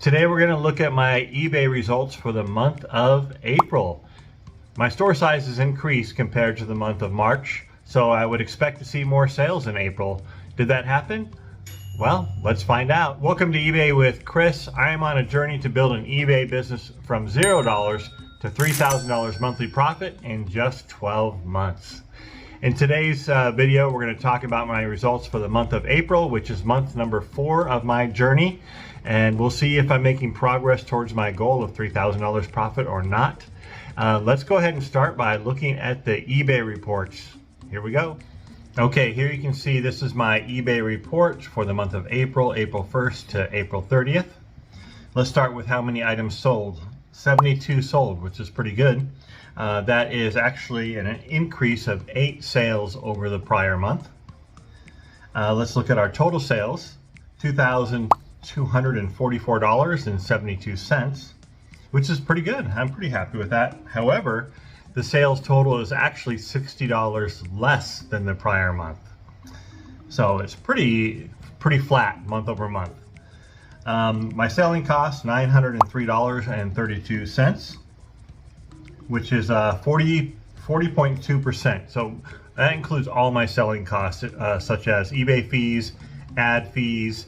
Today we're going to look at my eBay results for the month of April. My store size has increased compared to the month of March, so I would expect to see more sales in April. Did that happen? Well, let's find out. Welcome to eBay with Chris. I am on a journey to build an eBay business from $0 to $3,000 monthly profit in just 12 months. In today's video, we're going to talk about my results for the month of April, which is month number 4 of my journey. And we'll see if I'm making progress towards my goal of $3,000 profit or not. Let's go ahead and start by looking at the eBay reports. Here we go. Okay, here you can see this is my eBay report for the month of April, April 1st to April 30th. Let's start with how many items sold. 72 sold, which is pretty good. That is actually an increase of 8 sales over the prior month. Let's look at our total sales. $2,244.72, which is pretty good. I'm pretty happy with that. However, the sales total is actually $60 less than the prior month. So it's pretty flat month over month. My selling cost, $903.32, which is 40.2%. So that includes all my selling costs, such as eBay fees, ad fees,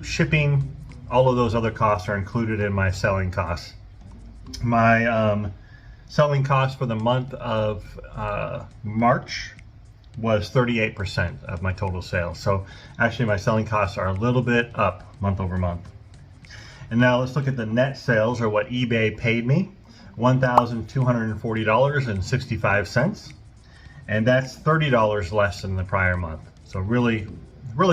shipping. All of those other costs are included in my selling costs. My selling cost for the month of March was 38% of my total sales. So actually my selling costs are a little bit up month over month. And now let's look at the net sales, or what eBay paid me. $1,240.65, and that's $30 less than the prior month. So really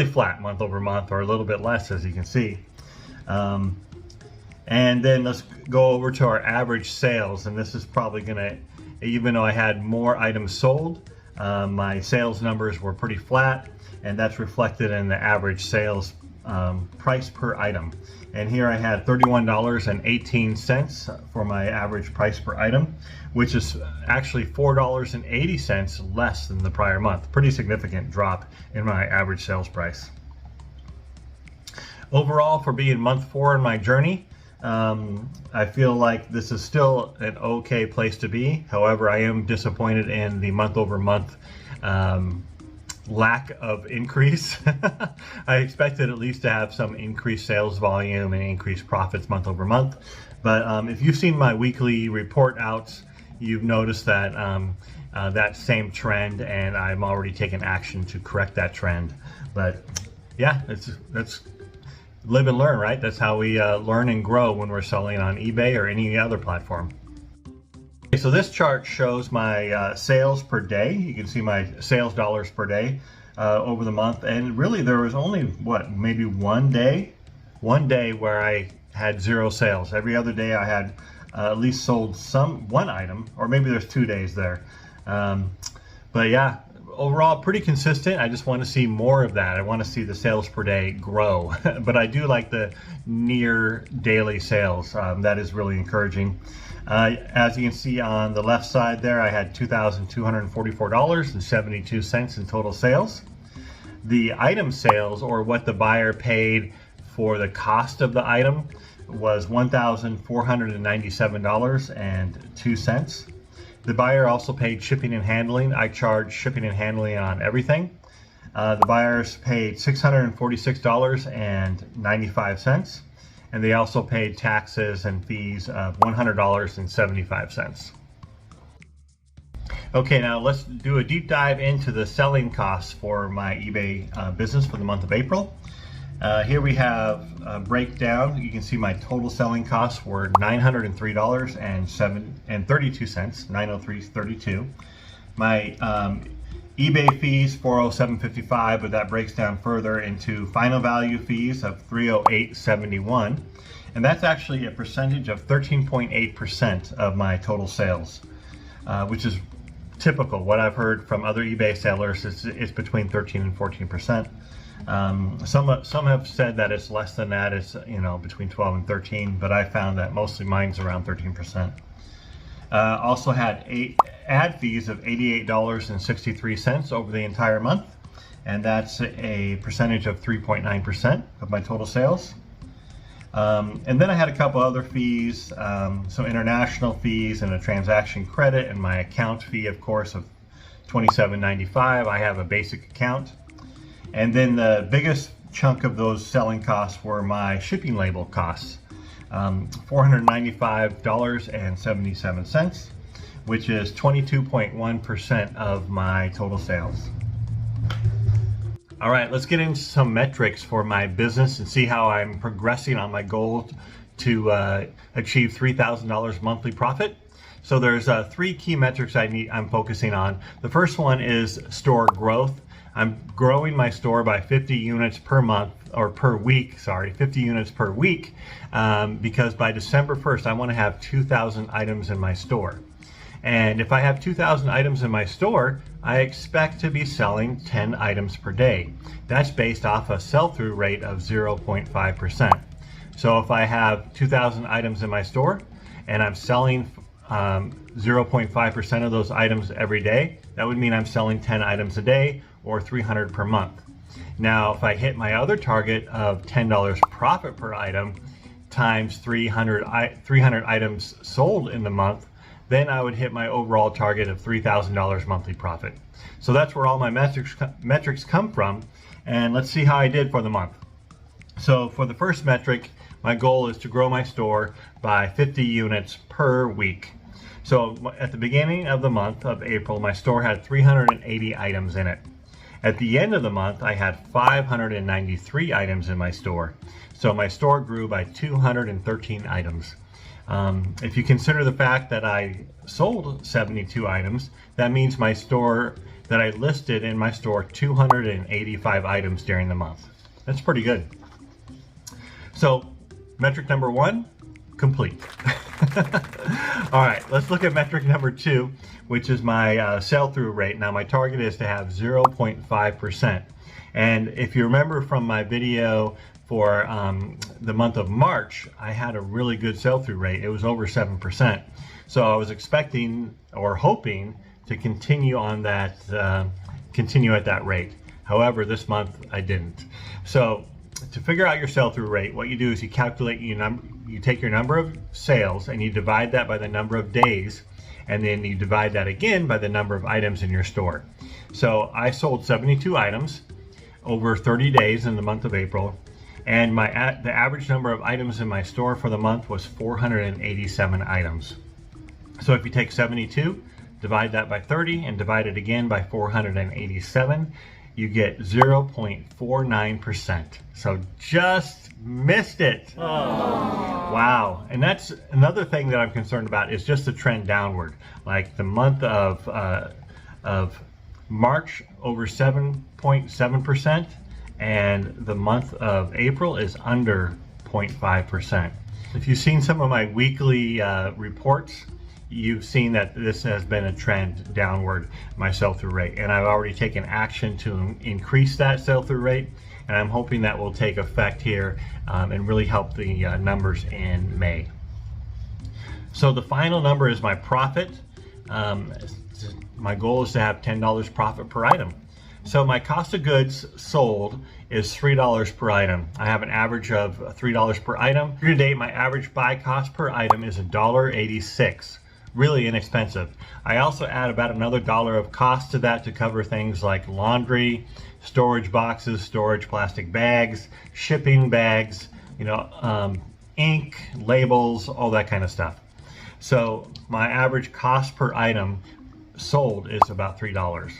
flat month over month, or a little bit less, as you can see. And then let's go over to our average sales, and this is probably gonna, even though I had more items sold, my sales numbers were pretty flat, and that's reflected in the average sales price per item. And here I had $31.18 for my average price per item, which is actually $4.80 less than the prior month. Pretty significant drop in my average sales price. Overall, for being month 4 in my journey, I feel like this is still an okay place to be. However, I am disappointed in the month over month lack of increase. I expected at least to have some increased sales volume and increased profits month over month. But if you've seen my weekly report outs, you've noticed that that same trend, and I'm already taking action to correct that trend. But yeah, that's live and learn, right? That's how we learn and grow when we're selling on eBay or any other platform. Okay, so this chart shows my sales per day. You can see my sales dollars per day over the month, and really there was only maybe one day where I had 0 sales. Every other day I had at least sold one item, or maybe there's 2 days there. But yeah, overall pretty consistent. I just want to see more of that. I want to see the sales per day grow. But I do like the near daily sales. That is really encouraging. As you can see on the left side there, I had $2,244.72 in total sales. The item sales, or what the buyer paid for the cost of the item, was $1,497.02. The buyer also paid shipping and handling. I charge shipping and handling on everything. The buyers paid $646.95. And they also paid taxes and fees of $100.75. Okay, now let's do a deep dive into the selling costs for my eBay business for the month of April. Here we have a breakdown. You can see my total selling costs were $903.32, $903.32. My eBay fees, $407.55, but that breaks down further into final value fees of $308.71, and that's actually a percentage of 13.8% of my total sales, which is typical. What I've heard from other eBay sellers is between 13 and 14%. Some have said that it's less than that. It's between 12 and 13, but I found that mostly mine's around 13%. Also had ad fees of $88.63 over the entire month, and that's a percentage of 3.9% of my total sales. And then I had a couple other fees, some international fees and a transaction credit, and my account fee, of course, of $27.95. I have a basic account. And then the biggest chunk of those selling costs were my shipping label costs, $495.77, which is 22.1% of my total sales. All right, let's get into some metrics for my business and see how I'm progressing on my goal to achieve $3,000 monthly profit. So there's 3 key metrics I'm focusing on. The first one is store growth. I'm growing my store by 50 units per month, or per week, 50 units per week, because by December 1st, I want to have 2,000 items in my store. And if I have 2,000 items in my store, I expect to be selling 10 items per day. That's based off a sell-through rate of 0.5%. So if I have 2,000 items in my store and I'm selling 0.5% of those items every day, that would mean I'm selling 10 items a day, or 300 per month. Now, if I hit my other target of $10 profit per item times 300 items sold in the month, then I would hit my overall target of $3,000 monthly profit. So that's where all my metrics come from. And let's see how I did for the month. So for the first metric, my goal is to grow my store by 50 units per week. So at the beginning of the month of April, my store had 380 items in it. At the end of the month, I had 593 items in my store. So my store grew by 213 items. If you consider the fact that I sold 72 items, that means my store, that I listed in my store 285 items during the month. That's pretty good. So metric number 1, complete. All right, let's look at metric number 2, which is my sell-through rate. Now my target is to have 0.5%. And if you remember from my video for the month of March, I had a really good sell-through rate. It was over 7%. So I was expecting or hoping to continue on that, continue at that rate. However, this month I didn't. So to figure out your sell-through rate, what you do is you calculate you take your number of sales and you divide that by the number of days, and then you divide that again by the number of items in your store. So I sold 72 items over 30 days in the month of April, and the average number of items in my store for the month was 487 items. So if you take 72, divide that by 30, and divide it again by 487, you get 0.49%. So just missed it. Oh. Wow. And that's another thing that I'm concerned about, is just the trend downward. Like the month of March over 7.7%, and the month of April is under 0.5%. If you've seen some of my weekly reports, you've seen that this has been a trend downward, my sell-through rate, and I've already taken action to increase that sell-through rate, and I'm hoping that will take effect here and really help the numbers in May. So the final number is my profit. My goal is to have $10 profit per item. So my cost of goods sold is $3 per item. I have an average of $3 per item. Year to date, my average buy cost per item is $1.86. Really inexpensive. I also add about another $1 of cost to that to cover things like laundry, storage boxes, storage plastic bags, shipping bags, ink, labels, all that kind of stuff. So my average cost per item sold is about $3.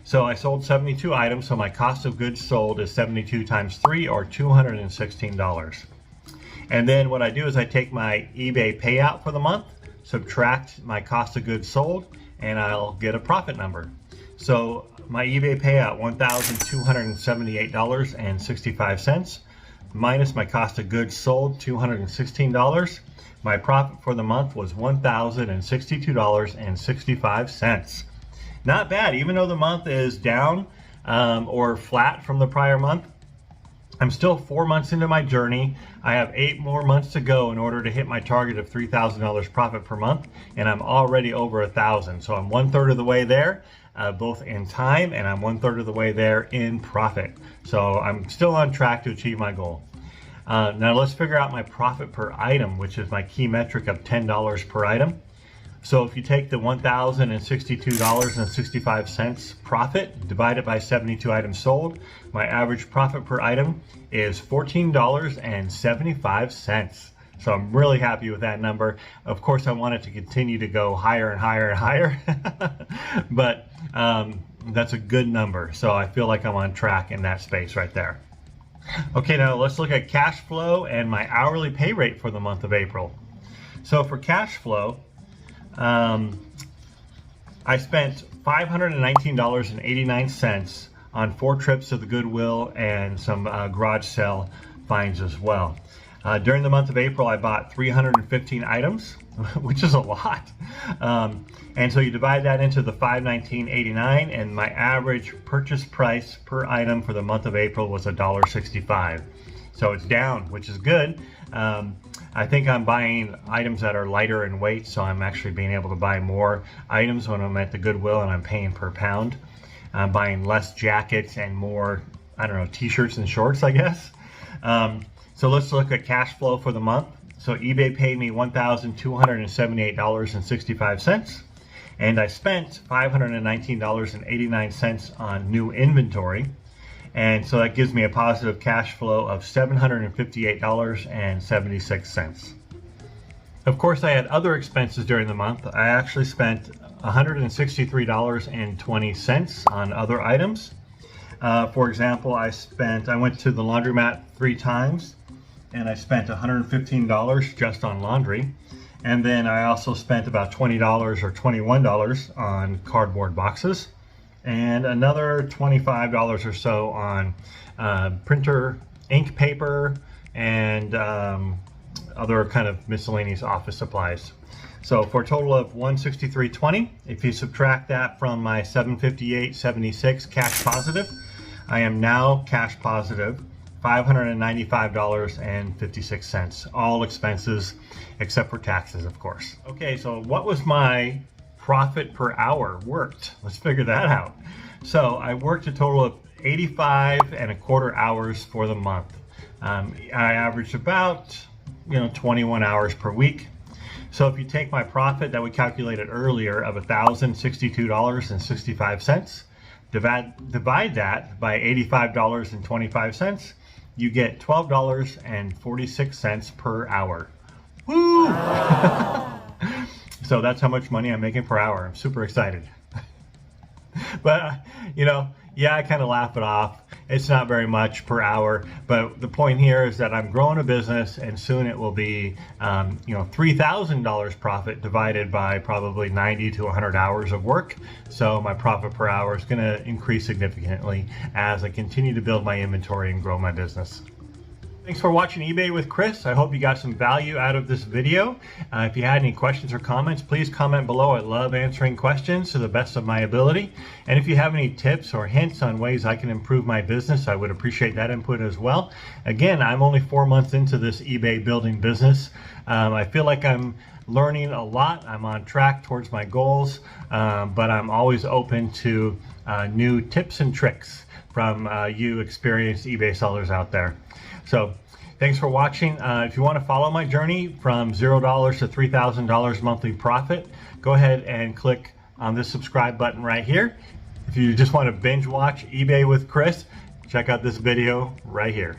So I sold 72 items, so my cost of goods sold is 72 times 3, or $216. And then what I do is I take my eBay payout for the month, subtract my cost of goods sold, and I'll get a profit number. So my eBay payout, $1,278.65, minus my cost of goods sold, $216. My profit for the month was $1,062.65. Not bad, even though the month is down or flat from the prior month. I'm still 4 months into my journey. I have 8 more months to go in order to hit my target of $3,000 profit per month, and I'm already over 1,000. So I'm 1/3 of the way there, both in time, and I'm 1/3 of the way there in profit. So I'm still on track to achieve my goal. Now let's figure out my profit per item, which is my key metric of $10 per item. So if you take the $1,062.65 profit, divide it by 72 items sold, my average profit per item is $14.75. So I'm really happy with that number. Of course, I want it to continue to go higher and higher and higher, but that's a good number. So I feel like I'm on track in that space right there. Okay, now let's look at cash flow and my hourly pay rate for the month of April. So for cash flow, I spent $519.89 on 4 trips to the Goodwill and some garage sale finds as well. During the month of April, I bought 315 items, which is a lot. And so you divide that into the $519.89, and my average purchase price per item for the month of April was $1.65. So it's down, which is good. I think I'm buying items that are lighter in weight, so I'm actually being able to buy more items when I'm at the Goodwill and I'm paying per pound. I'm buying less jackets and more, I don't know, t-shirts and shorts, I guess. So let's look at cash flow for the month. So eBay paid me $1,278.65, and I spent $519.89 on new inventory. And so that gives me a positive cash flow of $758.76. Of course, I had other expenses during the month. I actually spent $163.20 on other items. For example, I went to the laundromat 3 times, and I spent $115 just on laundry. And then I also spent about $20 or $21 on cardboard boxes, and another $25 or so on printer, ink, paper, and other kind of miscellaneous office supplies. So for a total of $163.20, if you subtract that from my $758.76 cash positive, I am now cash positive $595.56, all expenses except for taxes, of course. Okay, so what was my profit per hour worked? Let's figure that out. So I worked a total of 85.25 hours for the month. I averaged about 21 hours per week. So if you take my profit that we calculated earlier of $1,062.65, divide that by $85.25, you get $12.46 per hour. Woo! So that's how much money I'm making per hour. I'm super excited. But, yeah, I kind of laugh it off. It's not very much per hour, but the point here is that I'm growing a business, and soon it will be, $3,000 profit divided by probably 90 to 100 hours of work. So my profit per hour is going to increase significantly as I continue to build my inventory and grow my business. Thanks for watching eBay with Chris. I hope you got some value out of this video. If you had any questions or comments, please comment below. I love answering questions to the best of my ability. And if you have any tips or hints on ways I can improve my business, I would appreciate that input as well. Again, I'm only 4 months into this eBay building business. I feel like I'm learning a lot. I'm on track towards my goals, but I'm always open to new tips and tricks from you experienced eBay sellers out there. So thanks for watching. If you want to follow my journey from $0 to $3,000 monthly profit, go ahead and click on this subscribe button right here. If you just want to binge watch eBay with Chris, check out this video right here.